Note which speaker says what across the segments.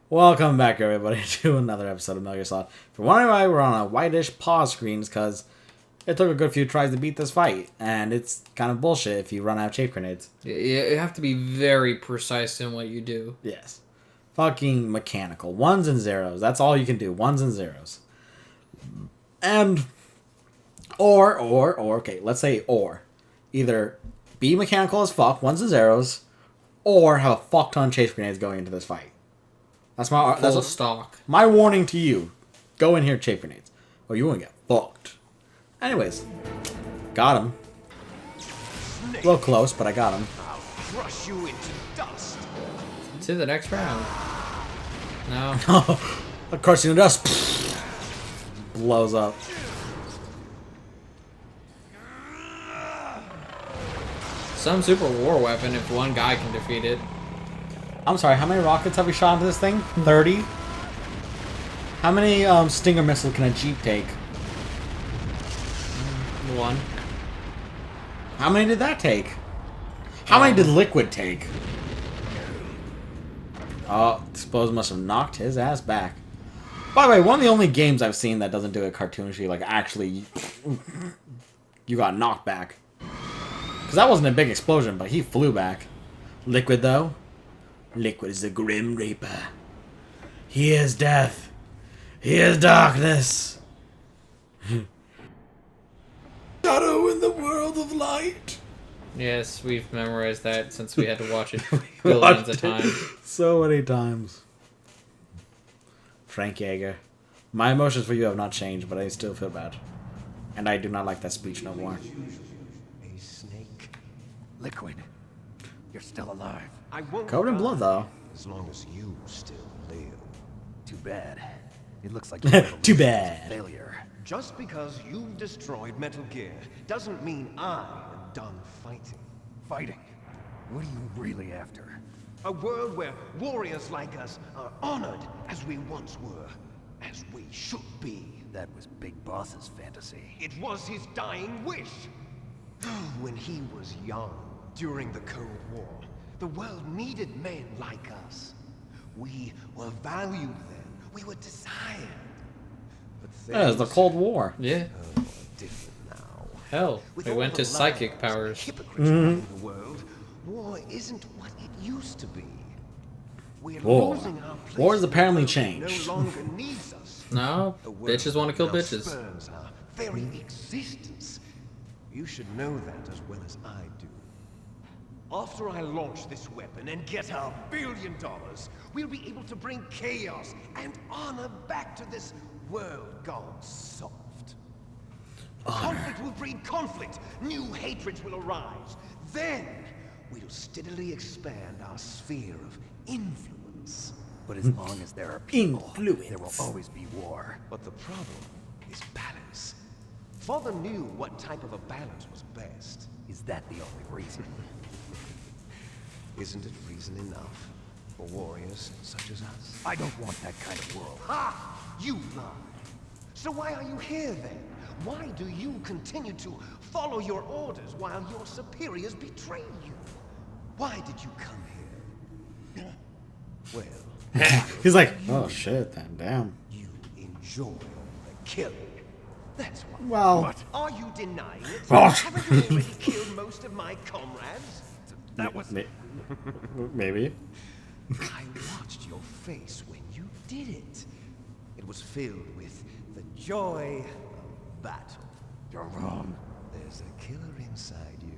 Speaker 1: Welcome back, everybody, to another episode of Metal Gear Solid. For wondering why we're on a whitish pause screens, because it took a good few tries to beat this fight, and it's kind of bullshit if you run out of chafe grenades.
Speaker 2: You have to be very precise in what you do.
Speaker 1: Yes. Fucking mechanical. Ones and zeros. That's all you can do. Ones and zeros. And, okay, let's say or. Either be mechanical as fuck, ones and zeros, or have a fuck ton of chafe grenades going into this fight. That's
Speaker 2: Full stock.
Speaker 1: My warning to you. Go in here, chafe grenades. Or you won't get fucked. Anyways. Got him. A little close, but I got him.
Speaker 3: I'll crush you into dust.
Speaker 2: To the next round. No.
Speaker 1: Of course, you know, dust blows up.
Speaker 2: Some super war weapon if one guy can defeat it.
Speaker 1: I'm sorry, how many rockets have we shot into this thing? 30? How many Stinger missiles can a Jeep take?
Speaker 2: One.
Speaker 1: How many did that take? How many did Liquid take? Oh, Expose must have knocked his ass back. By the way, one of the only games I've seen that doesn't do it cartoonishly, like actually, you got knocked back. Because that wasn't a big explosion, but he flew back. Liquid, though? Liquid is the Grim Reaper. He is death. He is darkness. Shadow in the world of light.
Speaker 2: Yes, we've memorized that since we had to watch it billions of times.
Speaker 1: So many times. Frank Yeager. My emotions for you have not changed, but I still feel bad. And I do not like that speech no more.
Speaker 3: A snake.
Speaker 4: Liquid, you're still alive.
Speaker 3: I won't
Speaker 1: Covered in
Speaker 3: die
Speaker 1: blood, though.
Speaker 3: as long as you still live.
Speaker 4: Too bad. It looks like you're
Speaker 1: Too bad.
Speaker 4: failure.
Speaker 3: Just because you've destroyed Metal Gear doesn't mean I am done fighting.
Speaker 4: Fighting. What are you really after?
Speaker 3: A world where warriors like us are honored as we once were, as we should be.
Speaker 4: That was Big Boss's fantasy.
Speaker 3: It was his dying wish. When he was young, during the Cold War, the world needed men like us. We were valued then. We were desired. But
Speaker 1: Yeah, it's the Cold War.
Speaker 2: Yeah.
Speaker 3: are different now.
Speaker 2: Hell,
Speaker 3: With
Speaker 2: we
Speaker 3: all
Speaker 2: went
Speaker 3: the
Speaker 2: to psychic
Speaker 3: lies
Speaker 2: powers.
Speaker 3: and hypocrites running the world, war isn't what it used to be. We're
Speaker 1: War.
Speaker 3: losing our place
Speaker 1: War has
Speaker 3: in a
Speaker 1: apparently
Speaker 3: world that
Speaker 1: changed.
Speaker 3: No longer needs us.
Speaker 2: No,
Speaker 3: A world
Speaker 2: bitches want to kill
Speaker 3: now
Speaker 2: bitches.
Speaker 3: spurns our very existence. You should know that as well as I do. After I launch this weapon and get $1 billion, we'll be able to bring chaos and honor back to this world gone soft. Conflict will breed conflict. New hatreds will arise. Then we'll steadily expand our sphere of influence.
Speaker 4: But as long as there are people,
Speaker 1: Influence.
Speaker 4: there will always be war.
Speaker 3: But the problem is balance. Father knew what type of a balance was best.
Speaker 4: Is that the only reason?
Speaker 3: Isn't it reason enough for warriors such as us?
Speaker 4: I don't want that kind of world.
Speaker 3: Ha! You lie. So why are you here then? Why do you continue to follow your orders while your superiors betray you? Why did you come here? Well,
Speaker 1: He's like, oh shit, then, damn.
Speaker 3: you enjoy all the killing. That's why.
Speaker 1: Well,
Speaker 4: What?
Speaker 3: Are you denying it?
Speaker 1: What?
Speaker 3: Haven't you already killed most of my comrades?
Speaker 4: That was...
Speaker 1: maybe.
Speaker 3: I watched your face when you did it. It was filled with the joy of battle.
Speaker 4: You're wrong.
Speaker 3: There's a killer inside you.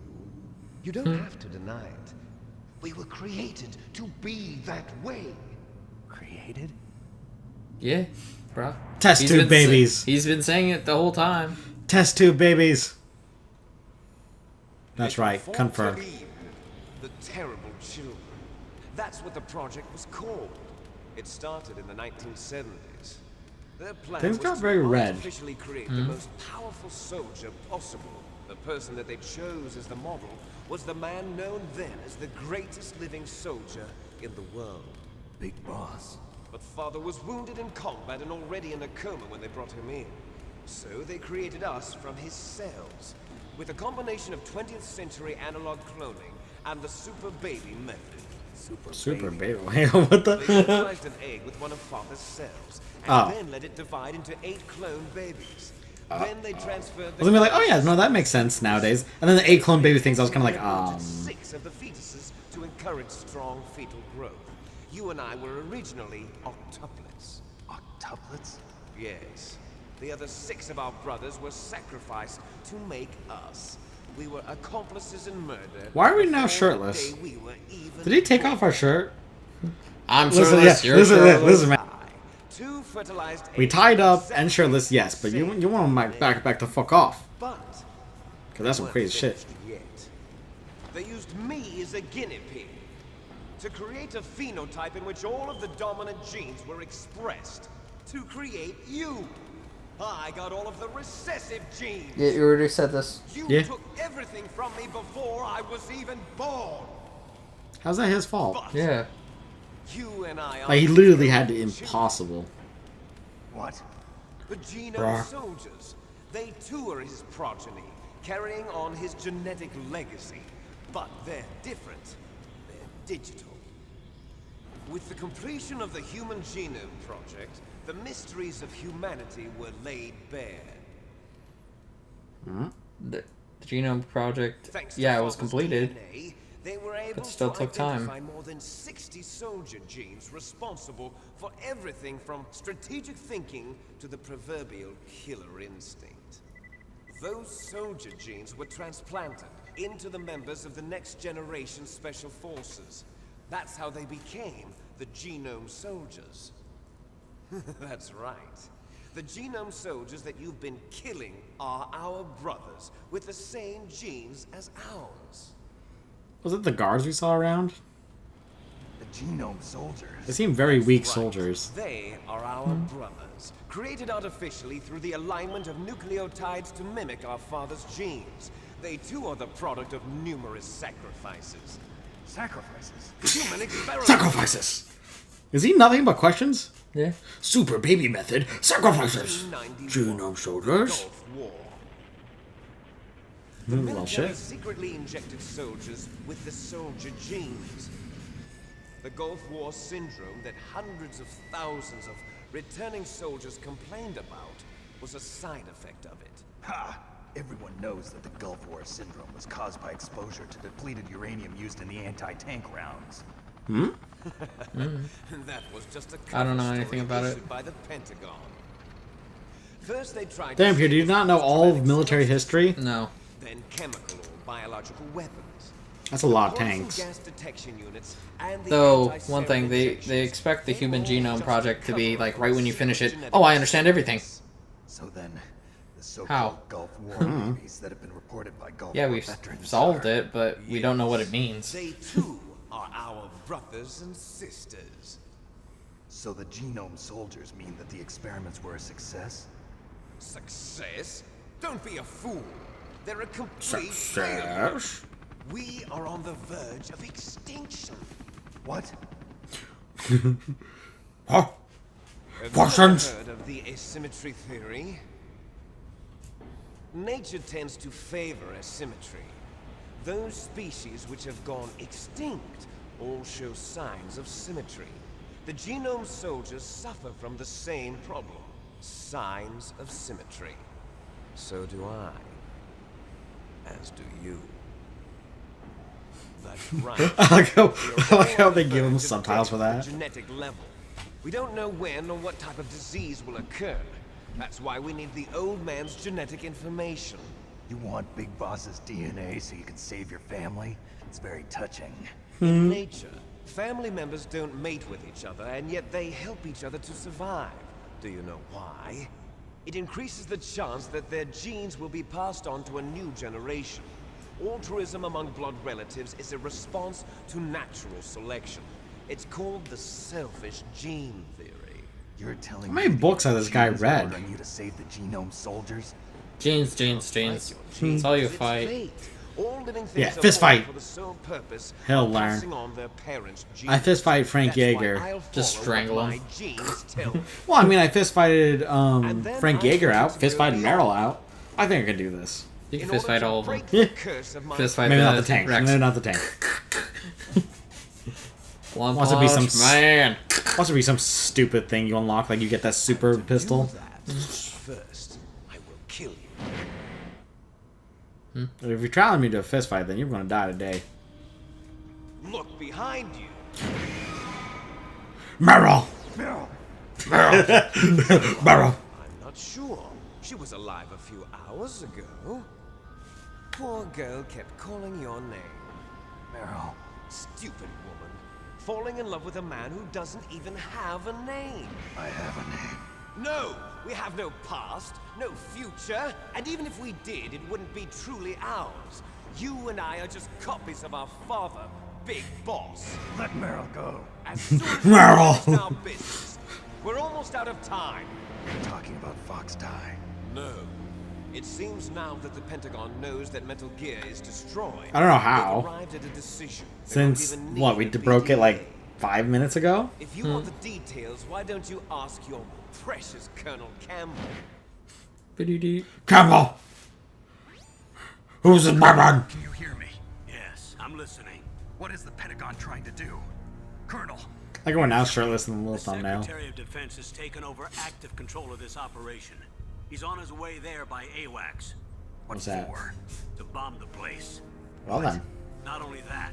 Speaker 3: You don't have to deny it. We were created to be that way.
Speaker 4: Created?
Speaker 2: Yeah, bro.
Speaker 1: Test tube babies.
Speaker 2: He's been saying it the whole time.
Speaker 1: Test tube babies. That's
Speaker 3: They
Speaker 1: right,
Speaker 3: fought
Speaker 1: confirmed.
Speaker 3: to leave the terrible children. That's what the project was called. It started in the 1970s. Their plan
Speaker 1: Things
Speaker 3: was
Speaker 1: got
Speaker 3: to
Speaker 1: very red.
Speaker 3: artificially create the most powerful soldier possible. The person that they chose as the model was the man known then as the greatest living soldier in the world.
Speaker 4: Big Boss.
Speaker 3: But Father was wounded in combat and already in a coma when they brought him in. So they created us from his cells, with a combination of 20th century analog cloning and the super baby method.
Speaker 1: Super baby. What
Speaker 3: They
Speaker 1: the?
Speaker 3: fertilized an egg with one of Father's cells, and
Speaker 1: Oh.
Speaker 3: then let it divide into 8 clone babies. Then they transferred
Speaker 1: I was gonna be like, oh yeah, no, that makes sense nowadays. And then the 8 clone baby things, I was kind of like,
Speaker 3: 6 of the fetuses to encourage strong fetal growth. You and I were originally octuplets.
Speaker 4: Octuplets?
Speaker 3: Yes. The other 6 of our brothers were sacrificed to make us. We were accomplices in murder.
Speaker 1: Why are we now
Speaker 3: before the
Speaker 1: shirtless?
Speaker 3: day we were even
Speaker 1: Did he take off our shirt?
Speaker 2: I'm
Speaker 1: Listen,
Speaker 2: shirtless.
Speaker 1: yeah,
Speaker 2: You're shirtless.
Speaker 1: listen, man.
Speaker 3: born. 2 fertilized
Speaker 1: We
Speaker 3: eggs
Speaker 1: tied up
Speaker 3: exactly
Speaker 1: and shirtless, yes, but you
Speaker 3: the
Speaker 1: want my back to fuck off.
Speaker 3: But
Speaker 1: Cause that's some
Speaker 3: weren't
Speaker 1: crazy shit.
Speaker 3: finished yet. They used me as a guinea pig to create a phenotype in which all of the dominant genes were expressed. To create you. I got all of the recessive genes.
Speaker 2: Yeah, you already said this.
Speaker 3: You
Speaker 1: Yeah.
Speaker 3: took everything from me before I was even born.
Speaker 1: How's that his fault?
Speaker 3: But
Speaker 2: Yeah.
Speaker 3: you and I are
Speaker 1: Like he literally had the impossible.
Speaker 4: What?
Speaker 3: the Genome
Speaker 1: Bruh.
Speaker 3: Soldiers. They too are his progeny, carrying on his genetic legacy. But they're different. They're digital. With the completion of the Human Genome Project, the mysteries of humanity were laid bare.
Speaker 2: The Genome Project,
Speaker 3: Thanks to
Speaker 2: yeah, it was
Speaker 3: Father's
Speaker 2: completed.
Speaker 3: DNA, they were able
Speaker 2: still
Speaker 3: to
Speaker 2: took time.
Speaker 3: identify more than 60 soldier genes responsible for everything from strategic thinking to the proverbial killer instinct. Those soldier genes were transplanted into the members of the next generation special forces. That's how they became the Genome Soldiers. That's right. The Genome Soldiers that you've been killing are our brothers, with the same genes as ours.
Speaker 1: Was it the guards we saw around?
Speaker 4: The Genome Soldiers.
Speaker 1: They seem very weak
Speaker 3: Right.
Speaker 1: soldiers.
Speaker 3: They are our brothers, created artificially through the alignment of nucleotides to mimic our father's genes. They too are the product of numerous sacrifices.
Speaker 4: Sacrifices?
Speaker 3: Human experiments.
Speaker 1: Sacrifices! Is he nothing but questions?
Speaker 2: Yeah.
Speaker 1: Super baby method, sacrifices!
Speaker 3: 1991,
Speaker 1: Genome Soldiers?
Speaker 3: Gulf War.
Speaker 1: Well,
Speaker 3: Military
Speaker 1: shit.
Speaker 3: secretly injected soldiers with the soldier genes. The Gulf War syndrome that hundreds of thousands of returning soldiers complained about was a side effect of it.
Speaker 4: Ha! Everyone knows that the Gulf War syndrome was caused by exposure to depleted uranium used in the anti-tank rounds.
Speaker 3: And that was just a
Speaker 2: I don't know
Speaker 3: cover
Speaker 2: anything
Speaker 3: story
Speaker 2: about it.
Speaker 3: issued by the Pentagon. First they tried
Speaker 1: Damn,
Speaker 3: to
Speaker 1: here,
Speaker 3: say
Speaker 1: do you
Speaker 3: it
Speaker 1: not
Speaker 3: was
Speaker 1: know all of
Speaker 3: traumatic
Speaker 1: military
Speaker 3: substances,
Speaker 1: history?
Speaker 2: No.
Speaker 3: then chemical or biological weapons.
Speaker 1: That's a lot of
Speaker 3: Poison
Speaker 1: tanks.
Speaker 3: gas detection units and the
Speaker 2: Though,
Speaker 3: anti-serum
Speaker 2: one thing, they
Speaker 3: injections,
Speaker 2: expect the
Speaker 3: they
Speaker 2: Human
Speaker 3: were
Speaker 2: Genome
Speaker 3: just
Speaker 2: Project to be,
Speaker 3: cover
Speaker 2: like,
Speaker 3: for
Speaker 2: right when you finish it,
Speaker 3: genetic
Speaker 2: oh, I understand everything.
Speaker 3: disease.
Speaker 4: So then, the so-called
Speaker 2: How?
Speaker 4: Gulf War babies that have been reported by Gulf
Speaker 2: Yeah,
Speaker 4: War
Speaker 2: we've
Speaker 4: veterans
Speaker 2: solved
Speaker 4: are-
Speaker 2: it, but we don't know what it means.
Speaker 3: They too are our brothers and sisters.
Speaker 4: So the Genome Soldiers mean that the experiments were a success?
Speaker 3: Success? Don't be a fool. They're a complete failure.
Speaker 1: Success?
Speaker 3: We are on the verge of extinction.
Speaker 4: What?
Speaker 1: Huh?
Speaker 3: Have you
Speaker 1: Portions.
Speaker 3: ever heard of the asymmetry theory? Nature tends to favor asymmetry. Those species which have gone extinct all show signs of symmetry. The Genome Soldiers suffer from the same problem. Signs of symmetry. So do I. As do you. That's right.
Speaker 1: I like how they give him subtitles for that.
Speaker 3: Genetic level. We don't know when or what type of disease will occur. That's why we need the old man's genetic information.
Speaker 4: You want Big Boss's DNA so you can save your family? It's very touching.
Speaker 3: In nature, family members don't mate with each other, and yet they help each other to survive. Do you know why? It increases the chance that their genes will be passed on to a new generation. Altruism among blood relatives is a response to natural selection. It's called the selfish gene theory.
Speaker 4: You're telling
Speaker 1: How many
Speaker 4: me
Speaker 1: books has this guy
Speaker 4: genes
Speaker 1: read?
Speaker 4: ordering you to save the Genome Soldiers?
Speaker 2: Genes. That's all you
Speaker 3: It's
Speaker 2: fight.
Speaker 3: fate. All living things
Speaker 1: Yeah,
Speaker 3: are
Speaker 1: fist
Speaker 3: born
Speaker 1: fight.
Speaker 3: for the sole purpose
Speaker 1: He'll
Speaker 3: of
Speaker 1: learn.
Speaker 3: passing on their parents' genes.
Speaker 1: I fist fight Frank
Speaker 3: That's why
Speaker 1: Yeager.
Speaker 3: I'll
Speaker 2: Just
Speaker 3: follow
Speaker 2: strangle
Speaker 3: what
Speaker 2: him.
Speaker 3: my genes tell me.
Speaker 1: Well, I mean, I fist fighted
Speaker 3: And then
Speaker 1: Frank
Speaker 3: I
Speaker 1: Yeager out,
Speaker 3: fought
Speaker 1: fist fighted
Speaker 3: Admiral.
Speaker 1: Meryl out. I think I can do this.
Speaker 2: You can
Speaker 3: In
Speaker 2: fist
Speaker 3: order
Speaker 2: fight
Speaker 3: to
Speaker 2: all of them.
Speaker 3: break the curse of my
Speaker 2: Fist fight
Speaker 1: Maybe
Speaker 2: the
Speaker 1: not the tank.
Speaker 2: Rex.
Speaker 1: Maybe not the tank.
Speaker 2: One
Speaker 1: Wants to be some
Speaker 2: Punch Man.
Speaker 1: Wants to be some stupid thing you unlock, like you get that super pistol.
Speaker 3: First, I will kill you.
Speaker 1: If you're challenging me to a fist fight, then you're gonna die today.
Speaker 3: Look behind you.
Speaker 1: Meryl! Meryl! Meryl!
Speaker 3: I'm not sure. She was alive a few hours ago. Poor girl kept calling your name.
Speaker 4: Meryl.
Speaker 3: Stupid woman. Falling in love with a man who doesn't even have a name.
Speaker 4: I have a name.
Speaker 3: No! We have no past, no future, and even if we did, it wouldn't be truly ours. You and I are just copies of our father, Big Boss.
Speaker 4: Let Meryl go.
Speaker 3: As soon as
Speaker 1: Meryl.
Speaker 3: we finish our business, we're almost out of time.
Speaker 4: You're talking about Fox Die.
Speaker 3: No. It seems now that the Pentagon knows that Metal Gear is destroyed.
Speaker 1: I don't know how.
Speaker 3: They've arrived at a decision. They
Speaker 1: Since,
Speaker 3: don't even need
Speaker 1: what, we
Speaker 3: a
Speaker 1: broke it
Speaker 3: BDA.
Speaker 1: like 5 minutes ago?
Speaker 3: If you want the details, why don't you ask your precious Colonel Campbell?
Speaker 2: Ba-dee-dee.
Speaker 1: Campbell! Who's this man?
Speaker 4: Can you hear me?
Speaker 5: Yes, I'm listening.
Speaker 4: What is the Pentagon trying to do? Colonel,
Speaker 1: I go now shirtless in the little
Speaker 5: The
Speaker 1: thumbnail.
Speaker 5: Secretary of Defense has taken over active control of this operation. He's on his way there by AWACS
Speaker 1: What's that?
Speaker 4: for?
Speaker 5: to bomb the place.
Speaker 1: Well then.
Speaker 5: Not only that,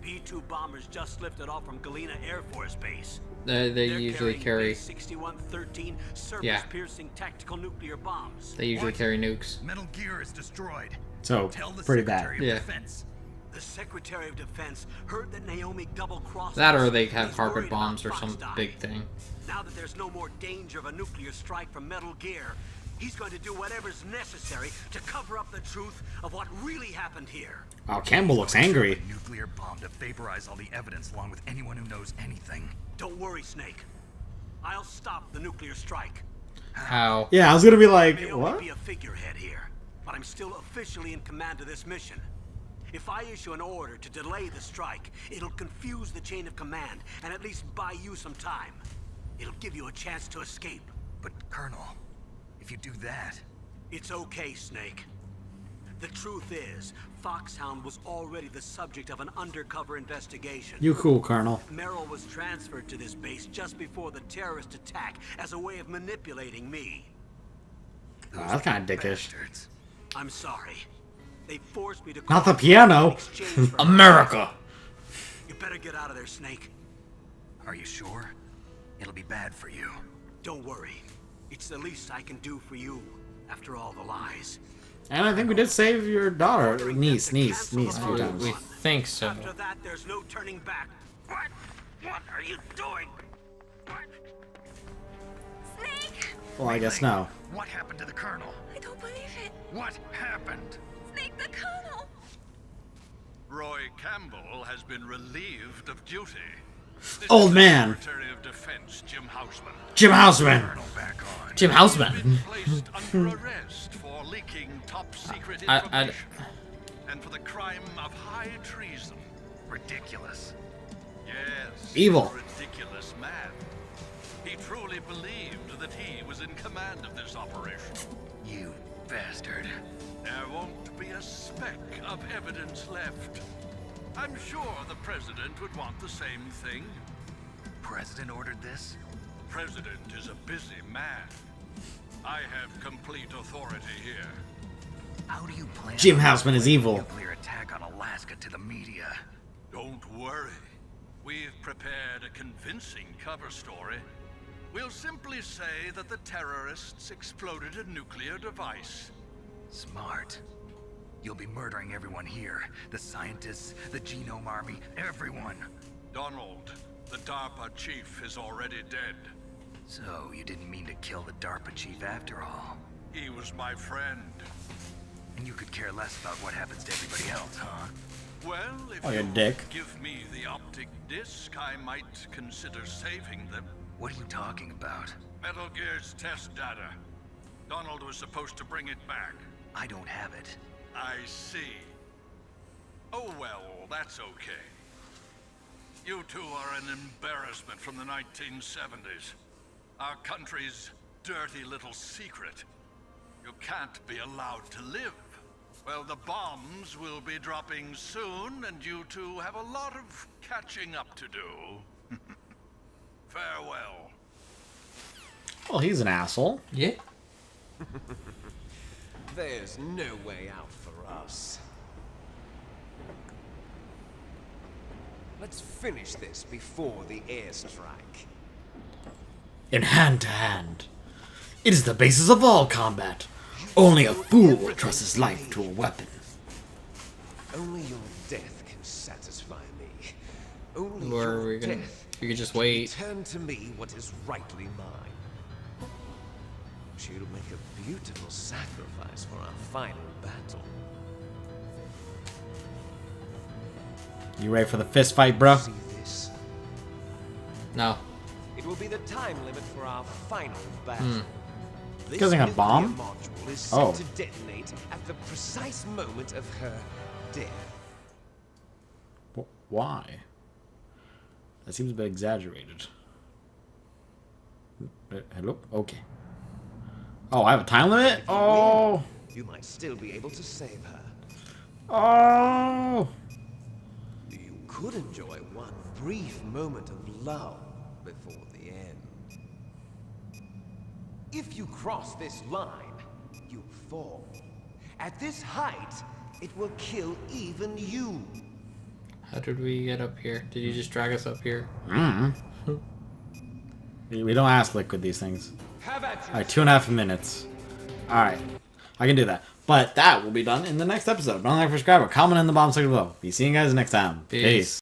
Speaker 5: B-2 bombers just lifted off from Galena Air Force Base.
Speaker 2: They
Speaker 5: They're
Speaker 2: usually carry.
Speaker 5: carrying B-6113 surface-piercing tactical nuclear bombs.
Speaker 2: They usually
Speaker 4: What?
Speaker 2: carry nukes.
Speaker 4: Metal Gear is destroyed.
Speaker 1: So,
Speaker 4: Tell the
Speaker 1: pretty
Speaker 4: Secretary
Speaker 1: bad.
Speaker 2: Yeah.
Speaker 4: of Defense.
Speaker 5: The Secretary of Defense heard that Naomi double-crossed
Speaker 2: That
Speaker 5: us.
Speaker 2: or they have
Speaker 5: He's
Speaker 2: carpet
Speaker 5: worried about
Speaker 2: bombs or
Speaker 5: Fox
Speaker 2: some
Speaker 5: Die.
Speaker 2: big thing.
Speaker 5: Now that there's no more danger of a nuclear strike from Metal Gear, he's going to do whatever's necessary to cover up the truth of what really happened here.
Speaker 1: Oh, Campbell looks angry.
Speaker 4: A nuclear bomb to vaporize all the evidence along with anyone who knows anything.
Speaker 5: Don't worry, Snake. I'll stop the nuclear strike.
Speaker 2: How?
Speaker 1: Yeah, I was gonna be like,
Speaker 5: May only
Speaker 1: what?
Speaker 5: be a figurehead here, but I'm still officially in command of this mission. If I issue an order to delay the strike, it'll confuse the chain of command and at least buy you some time. It'll give you a chance to escape.
Speaker 4: But, Colonel, if you do that...
Speaker 5: It's okay, Snake. The truth is, Foxhound was already the subject of an undercover investigation.
Speaker 1: You cool, Colonel.
Speaker 5: Merrill was transferred to this base just before the terrorist attack as a way of manipulating me.
Speaker 1: Oh, that's kind of dickish.
Speaker 4: Bastards.
Speaker 5: I'm sorry. They forced me to
Speaker 1: Not the
Speaker 5: cooperate
Speaker 1: piano.
Speaker 5: in exchange for-
Speaker 1: America.
Speaker 5: You better get out of there, Snake.
Speaker 4: Are you sure? It'll be bad for you.
Speaker 5: Don't worry. It's the least I can do for you after all the lies.
Speaker 1: And I think we did save your daughter, niece, a few
Speaker 2: We
Speaker 1: times.
Speaker 2: think so.
Speaker 5: After that, there's no turning back. What? What are you doing? What?
Speaker 6: Snake!
Speaker 1: Well, I guess no.
Speaker 4: What happened to the Colonel?
Speaker 6: I don't believe it.
Speaker 4: What happened?
Speaker 6: Snake the Colonel!
Speaker 7: Roy Campbell has been relieved of duty. This
Speaker 1: Old
Speaker 7: is
Speaker 1: man.
Speaker 7: the Secretary of Defense, Jim Houseman.
Speaker 1: Jim Houseman.
Speaker 4: Colonel back on.
Speaker 1: Jim
Speaker 7: He's
Speaker 1: Houseman.
Speaker 7: been placed under arrest for leaking top secret information and for the crime of high treason.
Speaker 4: Ridiculous.
Speaker 7: Yes.
Speaker 1: Evil.
Speaker 7: a ridiculous man. He truly believed that he was in command of this operation.
Speaker 4: You bastard.
Speaker 7: There won't be a speck of evidence left. I'm sure the President would want the same thing.
Speaker 4: President ordered this?
Speaker 7: President is a busy man. I have complete authority here.
Speaker 4: How do you plan
Speaker 1: Jim
Speaker 4: on
Speaker 1: Houseman is
Speaker 4: displaying
Speaker 1: evil.
Speaker 4: a nuclear attack on Alaska to the media?
Speaker 7: Don't worry. We've prepared a convincing cover story. We'll simply say that the terrorists exploded a nuclear device.
Speaker 4: Smart. You'll be murdering everyone here. The scientists, the Genome Army, everyone.
Speaker 7: Donald, the DARPA chief, is already dead.
Speaker 4: So, you didn't mean to kill the DARPA chief after all.
Speaker 7: He was my friend.
Speaker 4: And you could care less about what happens to everybody else, huh?
Speaker 7: Well, if
Speaker 1: Oh, you
Speaker 7: you
Speaker 1: dick.
Speaker 7: give me the optic disc, I might consider saving them.
Speaker 4: What are you talking about?
Speaker 7: Metal Gear's test data. Donald was supposed to bring it back.
Speaker 4: I don't have it.
Speaker 7: I see. Oh well, that's okay. You two are an embarrassment from the 1970s. Our country's dirty little secret. You can't be allowed to live. Well, the bombs will be dropping soon, and you two have a lot of catching up to do. Farewell.
Speaker 1: Well, he's an asshole.
Speaker 2: Yeah.
Speaker 3: There's no way out for us. Let's finish this before the airstrike.
Speaker 1: In hand to hand. It is the basis of all combat. Only a fool will trust his life to a weapon.
Speaker 3: Only your death can satisfy me. Only
Speaker 2: Or
Speaker 3: your
Speaker 2: we're gonna.
Speaker 3: death
Speaker 2: You could just wait.
Speaker 3: return to me what is rightly mine. She'll make a beautiful sacrifice for our final battle.
Speaker 1: You ready for the fist fight, bro?
Speaker 3: See this?
Speaker 2: No.
Speaker 3: It will be the time limit for our final battle. This
Speaker 1: Using a
Speaker 3: nuclear
Speaker 1: bomb?
Speaker 3: module is set
Speaker 1: Oh.
Speaker 3: to detonate at the precise moment of her death.
Speaker 1: Why? That seems a bit exaggerated. Hello? Okay. Oh, I have a time limit? Oh!
Speaker 3: You might still be able to save her.
Speaker 1: Oh!
Speaker 3: You could enjoy one brief moment of lull before the end. If you cross this line, you fall. At this height, it will kill even you.
Speaker 2: How did we get up here? Did you just drag us up here?
Speaker 1: We don't ask Liquid these things.
Speaker 3: Have at you.
Speaker 1: Alright, 2.5 minutes. Alright. I can do that. But that will be done in the next episode. Don't like, subscribe, or comment in the bottom section below. Be seeing you guys next time.
Speaker 2: Peace.
Speaker 1: Peace.